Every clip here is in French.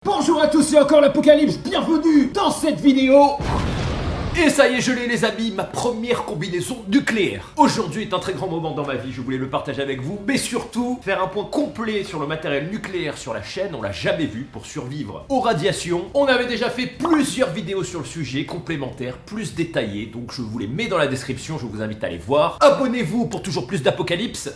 Bonjour à tous, c'est encore l'Apocalypse, bienvenue dans cette vidéo. Et ça y est, je l'ai les amis, ma première combinaison nucléaire. Aujourd'hui est un très grand moment dans ma vie, je voulais le partager avec vous, mais surtout faire un point complet sur le matériel nucléaire sur la chaîne, on l'a jamais vu pour survivre aux radiations. On avait déjà fait plusieurs vidéos sur le sujet, complémentaires, plus détaillées, donc je vous les mets dans la description, je vous invite à les voir. Abonnez-vous pour toujours plus d'Apocalypse.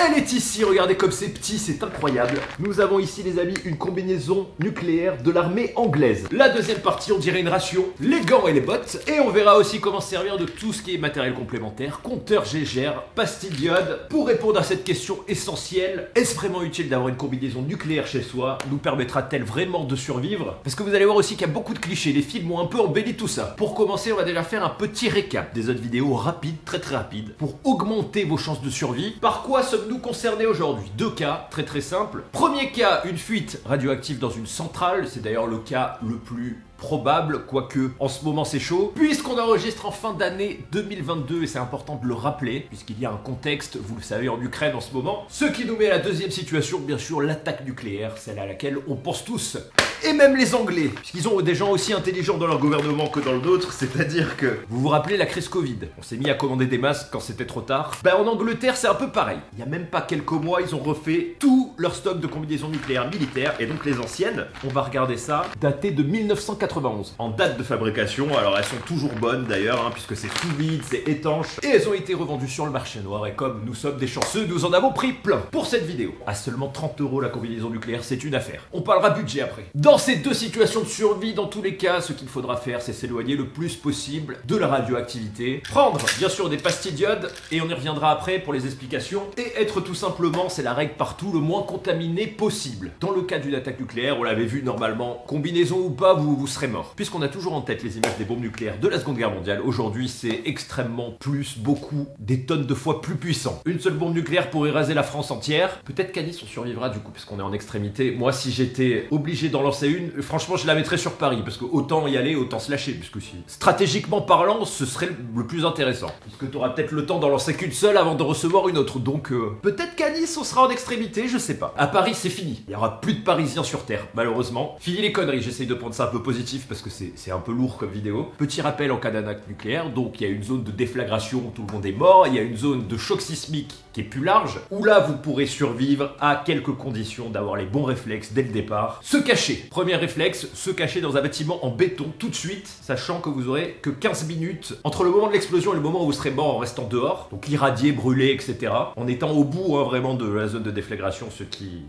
Elle est ici, regardez comme c'est petit, c'est incroyable. Nous avons ici les amis une combinaison nucléaire de l'armée anglaise. La deuxième partie, on dirait une ration, les gants et les bottes. Et on verra aussi comment se servir de tout ce qui est matériel complémentaire, compteur Gégère, pastille d'iode. Pour répondre à cette question essentielle, est-ce vraiment utile d'avoir une combinaison nucléaire chez soi? Nous permettra-t-elle vraiment de survivre? Parce que vous allez voir aussi qu'il y a beaucoup de clichés, les films ont un peu embelli tout ça. Pour commencer, on va déjà faire un petit récap des autres vidéos rapides, très rapides, pour augmenter vos chances de survie. Par quoi sommes-nous concernés aujourd'hui? Deux cas très simples. Premier cas, une fuite radioactive dans une centrale, c'est d'ailleurs le cas le plus probable, quoique en ce moment c'est chaud, puisqu'on enregistre en fin d'année 2022 et c'est important de le rappeler, puisqu'il y a un contexte, vous le savez, en Ukraine en ce moment, ce qui nous met à la deuxième situation, bien sûr, l'attaque nucléaire, celle à laquelle on pense tous. Et même les Anglais, puisqu'ils ont des gens aussi intelligents dans leur gouvernement que dans le nôtre, c'est-à-dire que, vous vous rappelez la crise Covid, on s'est mis à commander des masques quand c'était trop tard. En Angleterre c'est un peu pareil, il y a même pas quelques mois, ils ont refait tout leur stock de combinaisons nucléaires militaires, et donc les anciennes, on va regarder ça, datées de 1991, en date de fabrication, alors elles sont toujours bonnes d'ailleurs, puisque c'est sous vide, c'est étanche, et elles ont été revendues sur le marché noir, et comme nous sommes des chanceux, nous en avons pris plein. Pour cette vidéo, à seulement 30 € la combinaison nucléaire, c'est une affaire. On parlera budget après. Dans ces deux situations de survie, dans tous les cas, ce qu'il faudra faire, c'est s'éloigner le plus possible de la radioactivité, prendre bien sûr des pastilles d'iode, et on y reviendra après pour les explications, et être tout simplement, c'est la règle partout, le moins contaminé possible. Dans le cas d'une attaque nucléaire, on l'avait vu normalement, combinaison ou pas, vous serez mort. Puisqu'on a toujours en tête les images des bombes nucléaires de la Seconde Guerre mondiale, aujourd'hui c'est extrêmement plus, beaucoup, des tonnes de fois plus puissant. Une seule bombe nucléaire pourrait raser la France entière. Peut-être qu'à Nice on survivra du coup, puisqu'on est en extrémité. Moi si j'étais obligé d'en lancer une, franchement je la mettrais sur Paris, parce que autant y aller, autant se lâcher, puisque si stratégiquement parlant, ce serait le plus intéressant. Puisque tu auras peut-être le temps d'en lancer qu'une seule avant de recevoir une autre, donc peut-être qu'à Nice on sera en extrémité, je sais pas. À Paris c'est fini, il y aura plus de Parisiens sur Terre, malheureusement. Fini les conneries, j'essaye de prendre ça un peu positif, parce que c'est un peu lourd comme vidéo. Petit rappel en cas d'attaque nucléaire, donc il y a une zone de déflagration où tout le monde est mort, il y a une zone de choc sismique qui est plus large, où là vous pourrez survivre à quelques conditions d'avoir les bons réflexes dès le départ. Se cacher. Premier réflexe, se cacher dans un bâtiment en béton tout de suite, sachant que vous aurez que 15 minutes entre le moment de l'explosion et le moment où vous serez mort en restant dehors, donc irradié, brûlé, etc. En étant au bout vraiment de la zone de déflagration,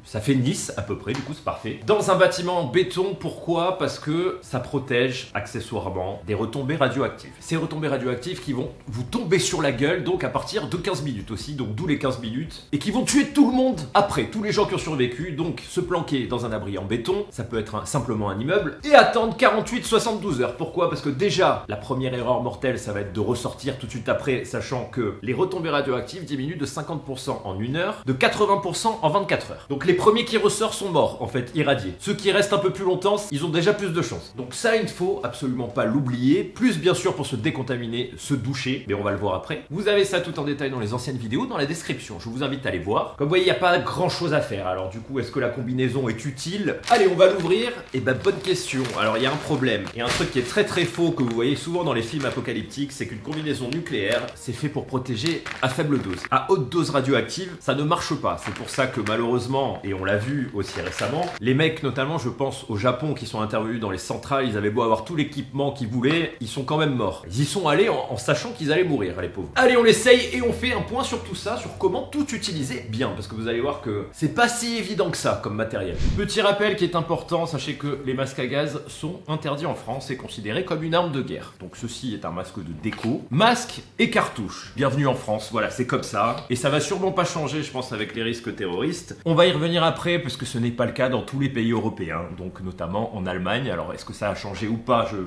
ça fait Nice à peu près, du coup c'est parfait. Dans un bâtiment en béton, pourquoi? Parce que ça protège accessoirement des retombées radioactives. Ces retombées radioactives qui vont vous tomber sur la gueule, donc à partir de 15 minutes aussi, donc d'où les 15 minutes, et qui vont tuer tout le monde après, tous les gens qui ont survécu, donc se planquer dans un abri en béton, ça peut être simplement un immeuble, et attendre 48-72 heures. Pourquoi? Parce que déjà, la première erreur mortelle, ça va être de ressortir tout de suite après, sachant que les retombées radioactives diminuent de 50% en 1 heure, de 80% en 24 heures. Donc les premiers qui ressortent sont morts, en fait, irradiés. Ceux qui restent un peu plus longtemps, ils ont déjà plus de chance. Donc ça, il ne faut absolument pas l'oublier, plus bien sûr pour se décontaminer, se doucher, mais on va le voir après. Vous avez ça tout en détail dans les anciennes vidéos, dans la description, je vous invite à les voir. Comme vous voyez, il n'y a pas grand chose à faire, alors du coup, est-ce que la combinaison est utile? Allez, on va l'ouvrir, et bonne question. Alors il y a un problème, et un truc qui est très faux, que vous voyez souvent dans les films apocalyptiques, c'est qu'une combinaison nucléaire, c'est fait pour protéger à faible dose. À haute dose radioactive, ça ne marche pas, c'est pour ça que malheureusement, et on l'a vu aussi récemment, les mecs, notamment je pense au Japon, qui sont intervenus dans les centrales, ils avaient beau avoir tout l'équipement qu'ils voulaient, ils sont quand même morts. Ils y sont allés en sachant qu'ils allaient mourir, les pauvres. Allez, on l'essaye et on fait un point sur tout ça, sur comment tout utiliser bien, parce que vous allez voir que c'est pas si évident que ça comme matériel. Petit rappel qui est important, sachez que les masques à gaz sont interdits en France et considérés comme une arme de guerre. Donc ceci est un masque de déco, masque et cartouche. Bienvenue en France, voilà, c'est comme ça. Et ça va sûrement pas changer, je pense, avec les risques terroristes. On va y revenir après, parce que ce n'est pas le cas dans tous les pays européens, donc notamment en Allemagne. Alors est-ce que ça a changé ou pas? Je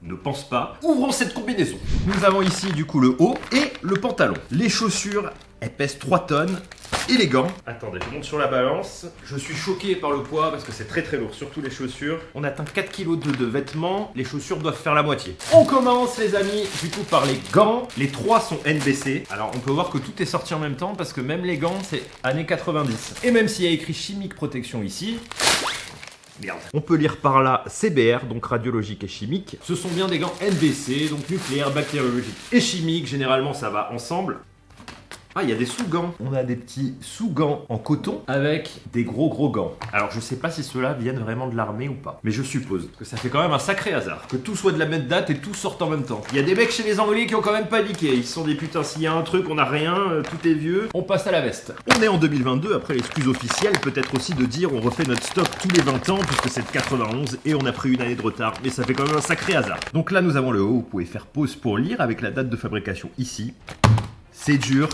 ne pense pas. Ouvrons cette combinaison. Nous avons ici du coup le haut et le pantalon. Les chaussures, elles pèsent 3 tonnes. Et les gants. Attendez, je monte sur la balance. Je suis choqué par le poids parce que c'est très lourd, surtout les chaussures. On atteint 4 kg de vêtements. Les chaussures doivent faire la moitié. On commence les amis du coup par les gants. Les 3 sont NBC. Alors on peut voir que tout est sorti en même temps parce que même les gants c'est années 90. Et même s'il y a écrit chimique protection ici, Merde. On peut lire par là CBR, donc radiologique et chimique. Ce sont bien des gants NBC, donc nucléaire, bactériologique et chimique. Généralement, ça va ensemble. Ah, il y a des sous-gants. On a des petits sous-gants en coton avec des gros gants. Alors, je sais pas si ceux-là viennent vraiment de l'armée ou pas. Mais je suppose que ça fait quand même un sacré hasard. Que tout soit de la même date et tout sorte en même temps. Il y a des mecs chez les Anglais qui ont quand même paniqué. Ils se sont dit putain, s'il y a un truc, on a rien, tout est vieux. On passe à la veste. On est en 2022, après l'excuse officielle, peut-être aussi de dire on refait notre stock tous les 20 ans, puisque c'est de 91 et on a pris une année de retard. Mais ça fait quand même un sacré hasard. Donc là, nous avons le haut. Vous pouvez faire pause pour lire avec la date de fabrication ici. C'est dur.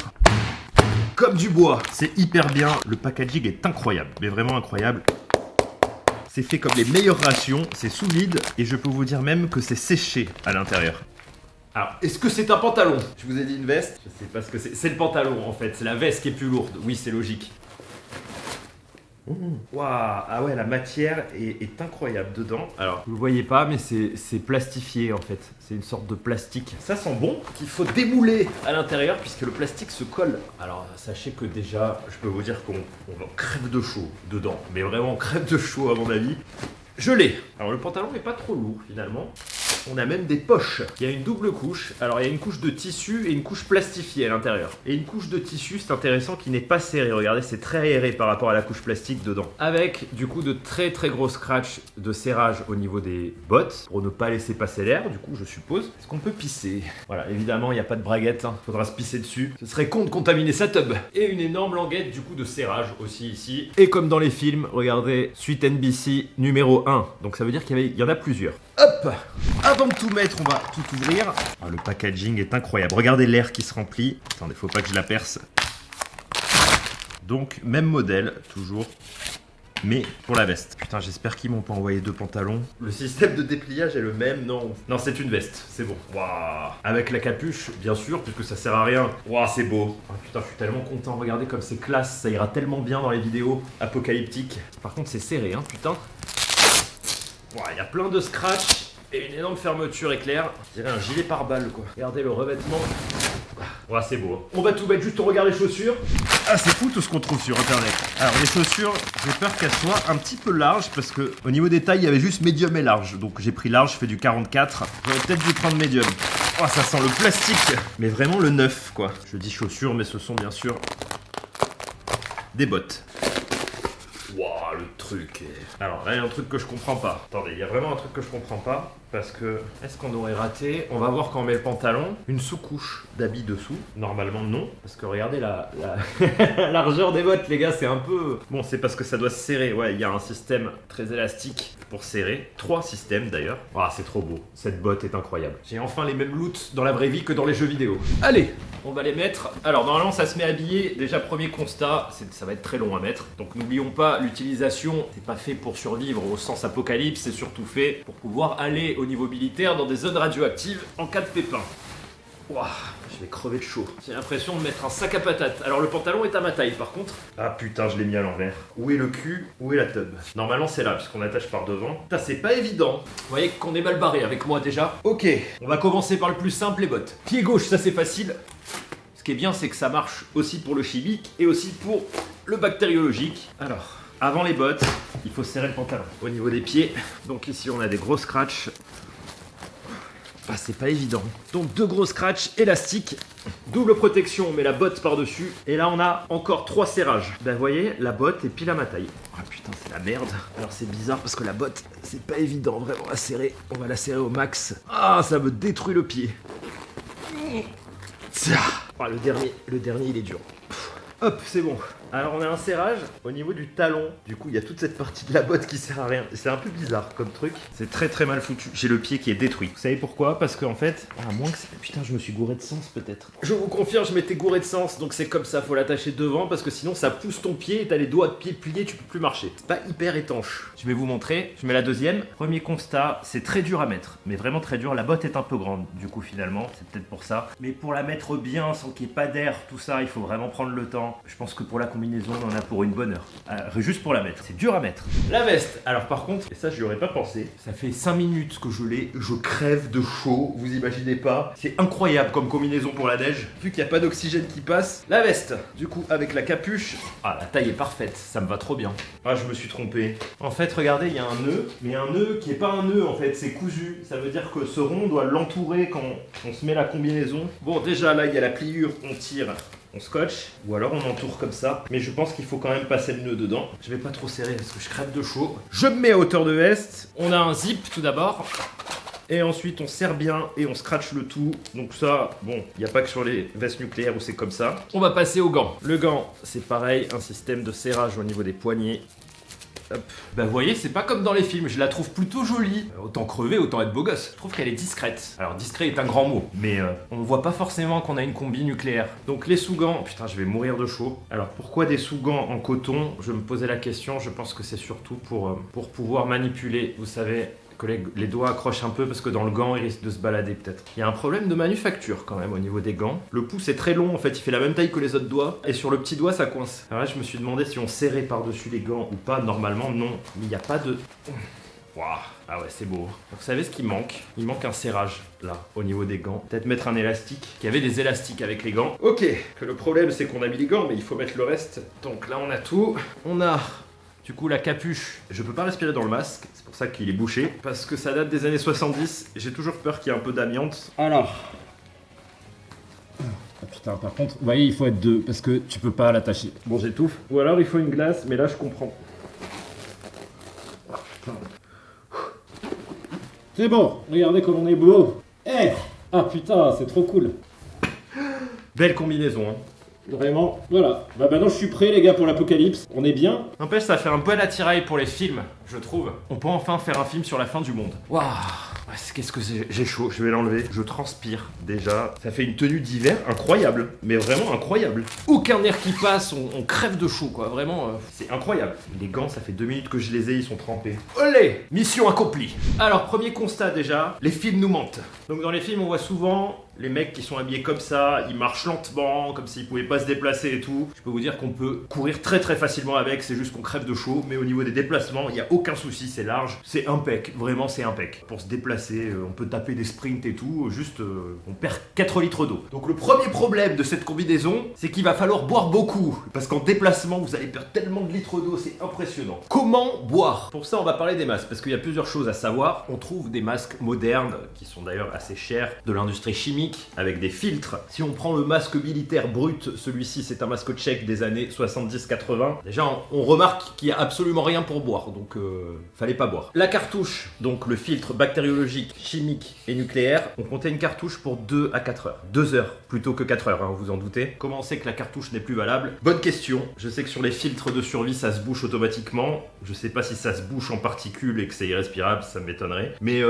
Comme du bois, c'est hyper bien, le packaging est incroyable, mais vraiment incroyable. C'est fait comme les meilleures rations, c'est sous vide et je peux vous dire même que c'est séché à l'intérieur. Alors, est-ce que c'est un pantalon? Je vous ai dit une veste, je sais pas ce que c'est. C'est le pantalon en fait, c'est la veste qui est plus lourde, oui c'est logique. Waouh, ah ouais, la matière est incroyable dedans. Alors, vous le voyez pas, mais c'est plastifié en fait. C'est une sorte de plastique. Ça sent bon, qu'il faut démouler à l'intérieur puisque le plastique se colle. Alors, sachez que déjà, je peux vous dire qu'on crève de chaud dedans. Mais vraiment, on crève de chaud à mon avis. Je l'ai. Alors, le pantalon n'est pas trop lourd finalement. On a même des poches. Il y a une double couche. Alors il y a une couche de tissu et une couche plastifiée à l'intérieur. Et une couche de tissu, c'est intéressant, qui n'est pas serrée. Regardez, c'est très aéré par rapport à la couche plastique dedans. Avec du coup de très gros scratch de serrage au niveau des bottes pour ne pas laisser passer l'air, du coup je suppose. Est-ce qu'on peut pisser? Voilà, évidemment il n'y a pas de braguette, hein. Faudra se pisser dessus. Ce serait con de contaminer sa tub. Et une énorme languette du coup de serrage aussi ici. Et comme dans les films, regardez, suite NBC numéro 1. Donc ça veut dire qu'il y en a plusieurs. Hop! Avant de tout mettre, on va tout ouvrir. Ah, le packaging est incroyable. Regardez l'air qui se remplit. Attendez, faut pas que je la perce. Donc, même modèle, toujours. Mais pour la veste. Putain, j'espère qu'ils m'ont pas envoyé 2 pantalons. Le système de dépliage est le même, non? Non, c'est une veste, c'est bon. Waouh! Avec la capuche, bien sûr, puisque ça sert à rien. Waouh, c'est beau. Oh, putain, je suis tellement content. Regardez comme c'est classe. Ça ira tellement bien dans les vidéos apocalyptiques. Par contre, c'est serré, hein, putain. Il y a plein de scratch et une énorme fermeture éclair. Je dirais un gilet pare-balles quoi. Regardez le revêtement. Ouais, c'est beau. On va tout mettre, juste on regarde les chaussures. Ah, c'est fou tout ce qu'on trouve sur internet. Alors les chaussures, j'ai peur qu'elles soient un petit peu larges parce que au niveau des tailles, il y avait juste médium et large. Donc j'ai pris large, je fais du 44. J'aurais peut-être dû prendre médium. Oh, ça sent le plastique. Mais vraiment le neuf quoi. Je dis chaussures, mais ce sont bien sûr des bottes. Waouh, le truc est... Alors là, il y a un truc que je comprends pas. Attendez, il y a vraiment un truc que je comprends pas. Parce que, est-ce qu'on aurait raté? On va voir quand on met le pantalon. Une sous-couche d'habits dessous. Normalement, non. Parce que regardez la largeur des bottes, les gars, c'est un peu... Bon, c'est parce que ça doit se serrer. Ouais, il y a un système très élastique pour serrer. 3 systèmes, d'ailleurs. Ah, c'est trop beau. Cette botte est incroyable. J'ai enfin les mêmes loots dans la vraie vie que dans les jeux vidéo. Allez, on va les mettre. Alors, normalement, ça se met habillé. Déjà, premier constat, ça va être très long à mettre. Donc, n'oublions pas, l'utilisation, c'est pas fait pour survivre au sens apocalypse. C'est surtout fait pour pouvoir aller au niveau militaire dans des zones radioactives en cas de pépin. Ouah, je vais crever de chaud. J'ai l'impression de mettre un sac à patates. Alors le pantalon est à ma taille par contre. Ah putain, je l'ai mis à l'envers. Où est le cul? Où est la tub? Normalement c'est là, puisqu'on attache par devant. Putain, c'est pas évident. Vous voyez qu'on est mal barré avec moi déjà. Ok, on va commencer par le plus simple, les bottes. Pied gauche, ça c'est facile. Ce qui est bien, c'est que ça marche aussi pour le chimique et aussi pour le bactériologique. Alors... Avant les bottes, il faut serrer le pantalon. Au niveau des pieds, donc ici on a des gros scratchs. Ah, c'est pas évident. Donc 2 gros scratchs élastiques. Double protection, on met la botte par-dessus. Et là on a encore 3 serrages. Ben vous voyez, la botte est pile à ma taille. Ah putain, c'est la merde. Alors c'est bizarre parce que la botte, c'est pas évident vraiment à serrer. On va la serrer au max. Ah, ça me détruit le pied. Ah, le dernier il est dur. Hop, c'est bon. Alors on a un serrage au niveau du talon. Du coup, il y a toute cette partie de la botte qui sert à rien. C'est un peu bizarre comme truc. C'est très mal foutu. J'ai le pied qui est détruit. Vous savez pourquoi? Parce qu'en fait... Ah, moins que c'est... Putain, je me suis gouré de sens peut-être. Je vous confirme, je m'étais gouré de sens. Donc c'est comme ça, faut l'attacher devant parce que sinon ça pousse ton pied et t'as les doigts de pied pliés, tu peux plus marcher. C'est pas hyper étanche. Je vais vous montrer. Je mets la deuxième. Premier constat, c'est très dur à mettre. Mais vraiment très dur. La botte est un peu grande. Du coup, finalement, c'est peut-être pour ça. Mais pour la mettre bien, sans qu'il n'y ait pas d'air, tout ça, il faut vraiment prendre le temps. Je pense que pour la combinaison combinaison, on en a pour une bonne heure. Juste pour la mettre. C'est dur à mettre. La veste. Alors par contre, et ça je n'y aurais pas pensé, ça fait 5 minutes que je l'ai, je crève de chaud, vous imaginez pas. C'est incroyable comme combinaison pour la neige. Vu qu'il n'y a pas d'oxygène qui passe. La veste, du coup avec la capuche. Ah, la taille est parfaite, ça me va trop bien. Ah, je me suis trompé. En fait, regardez, il y a un nœud, mais un nœud qui est pas un nœud en fait, c'est cousu. Ça veut dire que ce rond doit l'entourer quand on se met la combinaison. Bon, déjà là, il y a la pliure, on tire. On scotche, ou alors on entoure comme ça. Mais je pense qu'il faut quand même passer le nœud dedans. Je vais pas trop serrer parce que je crève de chaud. Je me mets à hauteur de veste. On a un zip tout d'abord. Et ensuite on serre bien et on scratch le tout. Donc ça, bon, il n'y a pas que sur les vestes nucléaires où c'est comme ça. On va passer au gant. Le gant, c'est pareil, un système de serrage au niveau des poignets. Hop. Bah vous voyez, c'est pas comme dans les films, je la trouve plutôt jolie. Autant crever, autant être beau gosse. Je trouve qu'elle est discrète. Alors discret est un grand mot, mais on voit pas forcément qu'on a une combi nucléaire. Donc les sous-gants, putain je vais mourir de chaud. Alors pourquoi des sous-gants en coton? Je me posais la question, je pense que c'est surtout pour pouvoir manipuler, vous savez, que les doigts accrochent un peu parce que dans le gant il risque de se balader peut-être. Il y a un problème de manufacture quand même au niveau des gants. Le pouce est très long en fait, il fait la même taille que les autres doigts et sur le petit doigt ça coince. Alors là je me suis demandé si on serrait par-dessus les gants ou pas. Normalement non, mais il n'y a pas de... Waouh. Ah ouais c'est beau. Donc, vous savez ce qui manque? Il manque un serrage là au niveau des gants. Peut-être mettre un élastique. Il y avait des élastiques avec les gants. Ok, que le problème c'est qu'on a mis les gants mais il faut mettre le reste. Donc là on a tout. On a... Du coup, la capuche, je peux pas respirer dans le masque, c'est pour ça qu'il est bouché, parce que ça date des années 70, j'ai toujours peur qu'il y ait un peu d'amiante. Alors. Ah putain, par contre, vous voyez, il faut être deux, parce que tu peux pas l'attacher. Bon, j'étouffe. Ou alors il faut une glace, mais là je comprends. C'est bon, regardez comme on est beau. Eh ah putain, c'est trop cool. Belle combinaison, hein. Vraiment, voilà. Bah maintenant je suis prêt les gars pour l'apocalypse, on est bien. N'empêche, ça fait un peu l'attirail pour les films, je trouve. On peut enfin faire un film sur la fin du monde. Waouh. Qu'est-ce que j'ai chaud, je vais l'enlever. Je transpire déjà. Ça fait une tenue d'hiver incroyable, mais vraiment incroyable. Aucun air qui passe, on crève de chaud quoi, vraiment. C'est incroyable. Les gants, ça fait 2 minutes que je les ai, ils sont trempés. Olé, mission accomplie. Alors, premier constat déjà, les films nous mentent. Donc dans les films, on voit souvent les mecs qui sont habillés comme ça, ils marchent lentement, comme s'ils pouvaient pas se déplacer et tout. Je peux vous dire qu'on peut courir très très facilement avec, c'est juste qu'on crève de chaud, mais au niveau des déplacements, il n'y a aucun souci, c'est large, c'est impec, vraiment c'est impec. Pour se déplacer, on peut taper des sprints et tout, juste on perd 4 litres d'eau. Donc le premier problème de cette combinaison, c'est qu'il va falloir boire beaucoup, parce qu'en déplacement, vous allez perdre tellement de litres d'eau, c'est impressionnant. Comment boire? Pour ça, on va parler des masques, parce qu'il y a plusieurs choses à savoir. On trouve des masques modernes, qui sont d'ailleurs assez chers, de l'industrie chimique, avec des filtres. Si on prend le masque militaire brut, celui-ci c'est un masque tchèque des années 70-80. Déjà on remarque qu'il n'y a absolument rien pour boire, donc fallait pas boire. La cartouche, donc le filtre bactériologique, chimique et nucléaire, on comptait une cartouche pour 2 à 4 heures. 2 heures plutôt que 4 heures, hein, vous en doutez. Comment on sait que la cartouche n'est plus valable? Bonne question. Je sais que sur les filtres de survie ça se bouche automatiquement. Je sais pas si ça se bouche en particules et que c'est irrespirable, ça m'étonnerait. Mais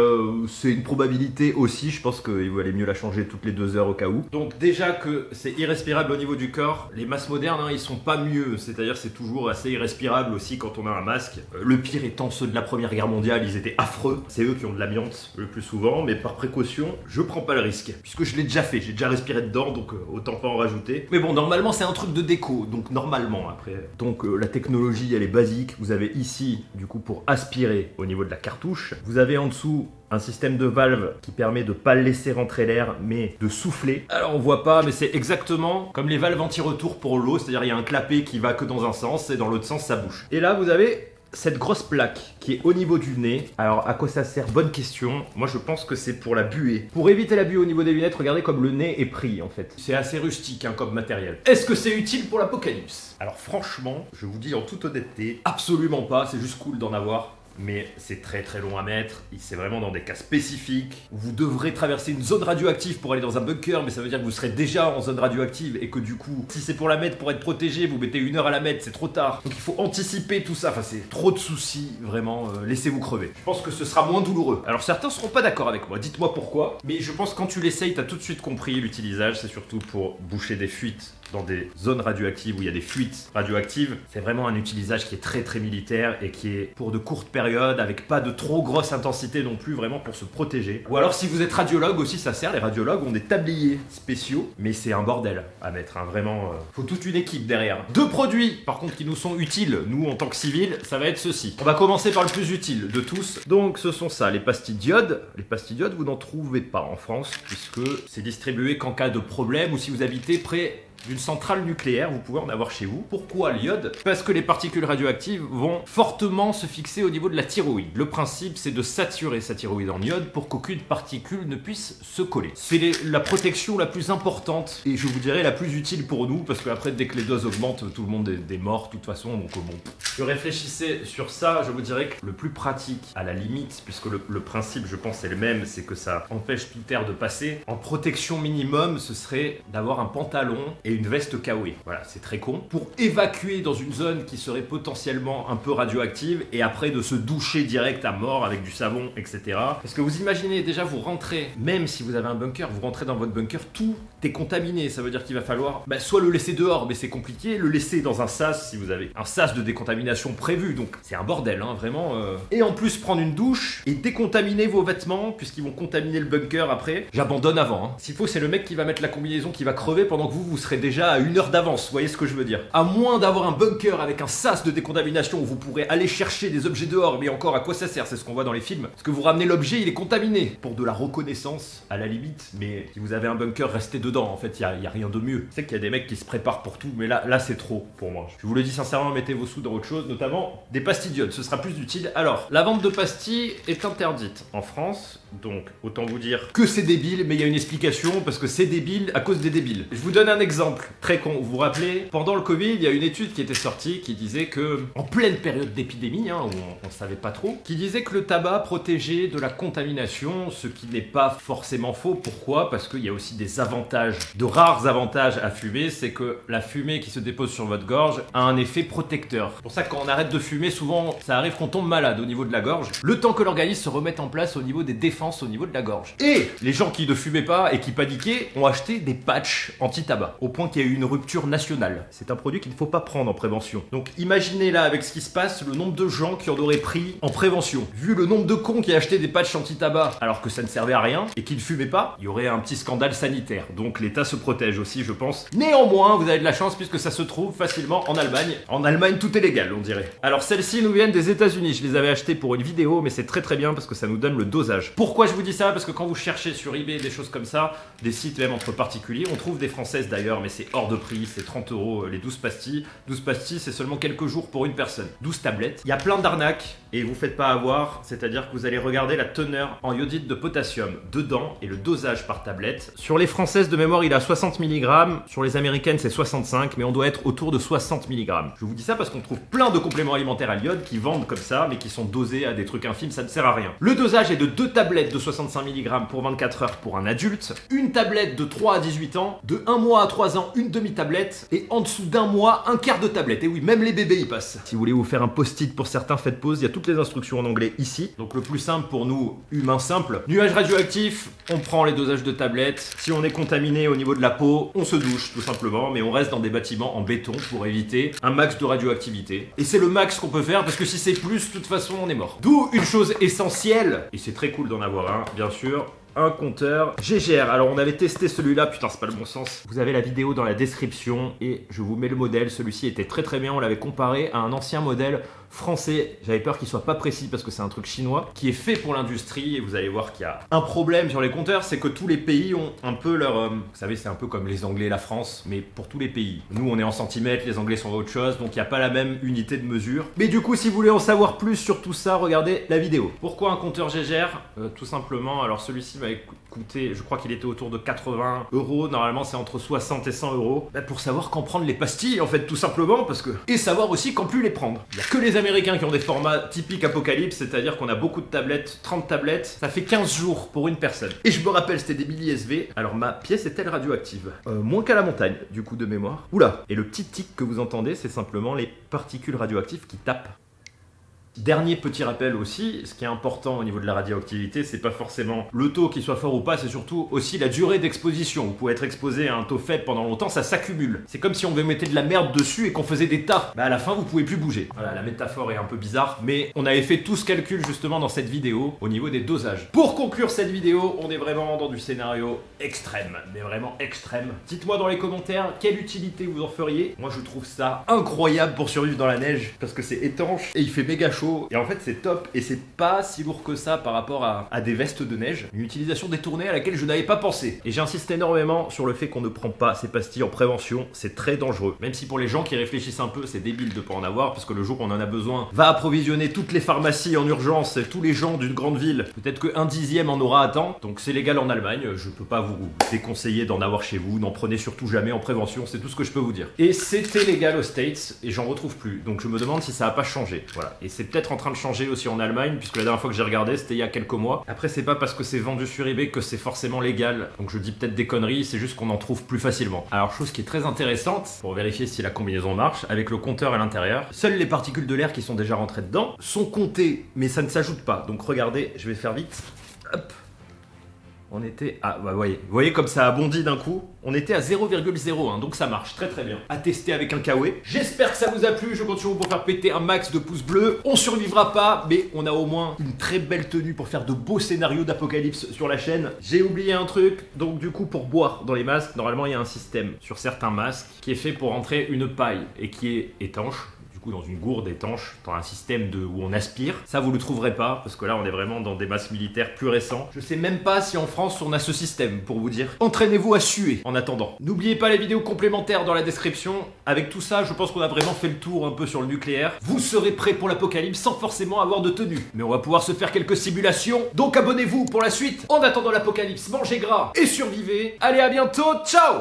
c'est une probabilité aussi, je pense qu'il valait mieux la changer toutes les 2 heures au cas où. Donc déjà que c'est irrespirable au niveau du corps, les masques modernes hein, ils sont pas mieux, c'est-à-dire c'est toujours assez irrespirable aussi quand on a un masque. Le pire étant ceux de la Première Guerre mondiale, ils étaient affreux. C'est eux qui ont de l'amiante le plus souvent, mais par précaution, je prends pas le risque. Puisque je l'ai déjà fait, j'ai déjà respiré dedans, donc autant pas en rajouter. Mais bon, normalement c'est un truc de déco, donc normalement après. Donc la technologie elle est basique, vous avez ici du coup pour aspirer au niveau de la cartouche. Vous avez en dessous un système de valve qui permet de pas laisser rentrer l'air, mais de souffler. Alors on voit pas, mais c'est exactement comme les valves anti-retour pour l'eau, c'est-à-dire il y a un clapet qui va que dans un sens, et dans l'autre sens ça bouge. Et là vous avez cette grosse plaque qui est au niveau du nez. Alors à quoi ça sert? Bonne question. Moi je pense que c'est pour la buée. Pour éviter la buée au niveau des lunettes, regardez comme le nez est pris en fait. C'est assez rustique hein, comme matériel. Est-ce que c'est utile pour l'apocalypse? Alors franchement, je vous dis en toute honnêteté, absolument pas, c'est juste cool d'en avoir. Mais c'est très très long à mettre, c'est vraiment dans des cas spécifiques. Vous devrez traverser une zone radioactive pour aller dans un bunker, mais ça veut dire que vous serez déjà en zone radioactive et que du coup, si c'est pour la mettre, pour être protégé, vous mettez 1 heure à la mettre, c'est trop tard. Donc il faut anticiper tout ça, enfin c'est trop de soucis, vraiment, laissez-vous crever. Je pense que ce sera moins douloureux. Alors certains seront pas d'accord avec moi, dites-moi pourquoi, mais je pense que quand tu l'essayes, t'as tout de suite compris l'utilisation, c'est surtout pour boucher des fuites dans des zones radioactives où il y a des fuites radioactives, c'est vraiment un utilisage qui est très très militaire et qui est pour de courtes périodes avec pas de trop grosse intensité non plus, vraiment pour se protéger. Ou alors si vous êtes radiologue aussi, ça sert. Les radiologues ont des tabliers spéciaux, mais c'est un bordel à mettre, hein. Vraiment, faut toute une équipe derrière. Deux produits par contre qui nous sont utiles, nous en tant que civils, ça va être ceci. On va commencer par le plus utile de tous. Donc ce sont ça, les pastilles d'iode. Les pastilles d'iode, vous n'en trouvez pas en France puisque c'est distribué qu'en cas de problème ou si vous habitez près d'une centrale nucléaire, vous pouvez en avoir chez vous. Pourquoi l'iode? Parce que les particules radioactives vont fortement se fixer au niveau de la thyroïde. Le principe, c'est de saturer sa thyroïde en iode pour qu'aucune particule ne puisse se coller. C'est la protection la plus importante et je vous dirais la plus utile pour nous parce qu'après, dès que les doses augmentent, tout le monde est mort de toute façon. Donc bon, je réfléchissais sur ça, je vous dirais que le plus pratique, à la limite, puisque le principe, je pense, est le même, c'est que ça empêche toute air de passer. En protection minimum, ce serait d'avoir un pantalon et une veste KOE. Voilà, c'est très con. Pour évacuer dans une zone qui serait potentiellement un peu radioactive et après de se doucher direct à mort avec du savon, etc. Parce que vous imaginez, déjà vous rentrez, même si vous avez un bunker, vous rentrez dans votre bunker, tout est contaminé. Ça veut dire qu'il va falloir soit le laisser dehors, mais c'est compliqué, le laisser dans un sas si vous avez un sas de décontamination prévu. Donc c'est un bordel, hein, vraiment. Et en plus prendre une douche et décontaminer vos vêtements puisqu'ils vont contaminer le bunker après. J'abandonne avant. Hein. S'il faut, c'est le mec qui va mettre la combinaison qui va crever pendant que vous serez déjà à 1 heure d'avance, vous voyez ce que je veux dire. À moins d'avoir un bunker avec un sas de décontamination où vous pourrez aller chercher des objets dehors, mais encore à quoi ça sert? C'est ce qu'on voit dans les films. Parce que vous ramenez l'objet, il est contaminé. Pour de la reconnaissance, à la limite, mais si vous avez un bunker, restez dedans, en fait, il y a rien de mieux. Je sais qu'il y a des mecs qui se préparent pour tout, mais là c'est trop pour moi. Je vous le dis sincèrement, mettez vos sous dans autre chose, notamment des pastilles d'iode, ce sera plus utile. Alors, la vente de pastilles est interdite en France. Donc, autant vous dire que c'est débile, mais il y a une explication, parce que c'est débile à cause des débiles. Je vous donne un exemple très con. Vous vous rappelez, pendant le Covid, il y a une étude qui était sortie qui disait que, en pleine période d'épidémie, hein, où on savait pas trop, qui disait que le tabac protégeait de la contamination, ce qui n'est pas forcément faux. Pourquoi? Parce qu'il y a aussi des avantages, de rares avantages à fumer, c'est que la fumée qui se dépose sur votre gorge a un effet protecteur. C'est pour ça que quand on arrête de fumer, souvent, ça arrive qu'on tombe malade au niveau de la gorge, le temps que l'organisme se remette en place au niveau des défenses au niveau de la gorge. Et les gens qui ne fumaient pas et qui paniquaient ont acheté des patchs anti-tabac, au point qu'il y a eu une rupture nationale. C'est un produit qu'il ne faut pas prendre en prévention. Donc imaginez là avec ce qui se passe, le nombre de gens qui en auraient pris en prévention. Vu le nombre de cons qui achetaient des patchs anti-tabac alors que ça ne servait à rien et qui ne fumaient pas, il y aurait un petit scandale sanitaire. Donc l'État se protège aussi, je pense. Néanmoins, vous avez de la chance puisque ça se trouve facilement en Allemagne. En Allemagne, tout est légal, on dirait. Alors celles-ci nous viennent des États-Unis. Je les avais achetées pour une vidéo, mais c'est très très bien parce que ça nous donne le dosage. Pourquoi je vous dis ça? Parce que quand vous cherchez sur eBay des choses comme ça, des sites même entre particuliers, on trouve des françaises d'ailleurs, mais c'est hors de prix, c'est 30 € les 12 pastilles. 12 pastilles, c'est seulement quelques jours pour une personne. 12 tablettes. Il y a plein d'arnaques et vous faites pas avoir, c'est-à-dire que vous allez regarder la teneur en iodide de potassium dedans et le dosage par tablette. Sur les françaises de mémoire, il a 60 mg, sur les américaines c'est 65, mais on doit être autour de 60 mg. Je vous dis ça parce qu'on trouve plein de compléments alimentaires à l'iode qui vendent comme ça, mais qui sont dosés à des trucs infimes, ça ne sert à rien. Le dosage est de 2 tablettes de 65 mg pour 24 heures pour un adulte, une tablette de 3 à 18 ans, de 1 mois à 3 ans, une demi-tablette, et en dessous d'1 mois, un quart de tablette. Et oui, même les bébés y passent. Si vous voulez vous faire un post-it pour certains, faites pause, il y a toutes les instructions en anglais ici. Donc le plus simple pour nous, humains simples, nuage radioactif, on prend les dosages de tablettes. Si on est contaminé au niveau de la peau, on se douche tout simplement, mais on reste dans des bâtiments en béton pour éviter un max de radioactivité. Et c'est le max qu'on peut faire parce que si c'est plus, de toute façon, on est mort. D'où une chose essentielle, et c'est très cool d'en avoir un, bien sûr, un compteur GGR. Alors on avait testé celui-là, putain c'est pas le bon sens. Vous avez la vidéo dans la description et je vous mets le modèle. Celui-ci était très très bien, on l'avait comparé à un ancien modèle français. J'avais peur qu'il soit pas précis parce que c'est un truc chinois qui est fait pour l'industrie et vous allez voir qu'il y a un problème sur les compteurs, c'est que tous les pays ont un peu leur... vous savez, c'est un peu comme les Anglais, la France, mais pour tous les pays. Nous on est en centimètres, les Anglais sont autre chose, donc il n'y a pas la même unité de mesure. Mais du coup si vous voulez en savoir plus sur tout ça, regardez la vidéo. Pourquoi un compteur GGR? Tout simplement, alors celui-ci m'a coûté, je crois qu'il était autour de 80 €, normalement c'est entre 60 et 100 €, pour savoir quand prendre les pastilles en fait, tout simplement, parce que... Et savoir aussi quand plus les prendre. Il n'y a que les Américains qui ont des formats typiques Apocalypse, c'est-à-dire qu'on a beaucoup de tablettes, 30 tablettes, ça fait 15 jours pour une personne. Et je me rappelle, c'était des milli-SV, alors ma pièce est-elle radioactive? Moins qu'à la montagne, du coup de mémoire. Oula. Et le petit tic que vous entendez, c'est simplement les particules radioactives qui tapent. Dernier petit rappel aussi, ce qui est important au niveau de la radioactivité, c'est pas forcément le taux qui soit fort ou pas, c'est surtout aussi la durée d'exposition. Vous pouvez être exposé à un taux faible pendant longtemps, ça s'accumule. C'est comme si on mettait de la merde dessus et qu'on faisait des tas. Bah à la fin vous pouvez plus bouger. Voilà, la métaphore est un peu bizarre, mais on avait fait tout ce calcul justement dans cette vidéo au niveau des dosages. Pour conclure cette vidéo, on est vraiment dans du scénario extrême, mais vraiment extrême. Dites-moi dans les commentaires quelle utilité vous en feriez. Moi je trouve ça incroyable pour survivre dans la neige, parce que c'est étanche et il fait méga chaud. Et en fait c'est top, et c'est pas si lourd que ça par rapport à des vestes de neige. Une utilisation détournée à laquelle je n'avais pas pensé. Et j'insiste énormément sur le fait qu'on ne prend pas ces pastilles en prévention, c'est très dangereux. Même si pour les gens qui réfléchissent un peu, c'est débile de pas en avoir, parce que le jour où on en a besoin, va approvisionner toutes les pharmacies en urgence, tous les gens d'une grande ville. Peut-être que 1/10 en aura à temps. Donc c'est légal en Allemagne, je peux pas vous déconseiller d'en avoir chez vous, n'en prenez surtout jamais en prévention, c'est tout ce que je peux vous dire. Et c'était légal aux States, et j'en retrouve plus. Donc je me demande si ça a pas changé. Voilà. Et c'est peut-être en train de changer aussi en Allemagne, puisque la dernière fois que j'ai regardé, c'était il y a quelques mois. Après, c'est pas parce que c'est vendu sur eBay que c'est forcément légal. Donc je dis peut-être des conneries, c'est juste qu'on en trouve plus facilement. Alors, chose qui est très intéressante, pour vérifier si la combinaison marche, avec le compteur à l'intérieur, seules les particules de l'air qui sont déjà rentrées dedans sont comptées, mais ça ne s'ajoute pas. Donc regardez, je vais faire vite. Hop. On était à... Bah, vous voyez comme ça a bondi d'un coup. On était à 0,01, donc ça marche très très bien. À tester avec un Kawe. J'espère que ça vous a plu, je compte sur vous pour faire péter un max de pouces bleus. On survivra pas, mais on a au moins une très belle tenue pour faire de beaux scénarios d'apocalypse sur la chaîne. J'ai oublié un truc, donc du coup pour boire dans les masques, normalement il y a un système sur certains masques qui est fait pour entrer une paille et qui est étanche. Dans une gourde étanche, dans un système où on aspire. Ça, vous le trouverez pas, parce que là, on est vraiment dans des masques militaires plus récents. Je sais même pas si en France, on a ce système, pour vous dire. Entraînez-vous à suer, en attendant. N'oubliez pas les vidéos complémentaires dans la description. Avec tout ça, je pense qu'on a vraiment fait le tour un peu sur le nucléaire. Vous serez prêts pour l'apocalypse sans forcément avoir de tenue. Mais on va pouvoir se faire quelques simulations, donc abonnez-vous pour la suite. En attendant l'apocalypse, mangez gras et survivez. Allez, à bientôt, ciao!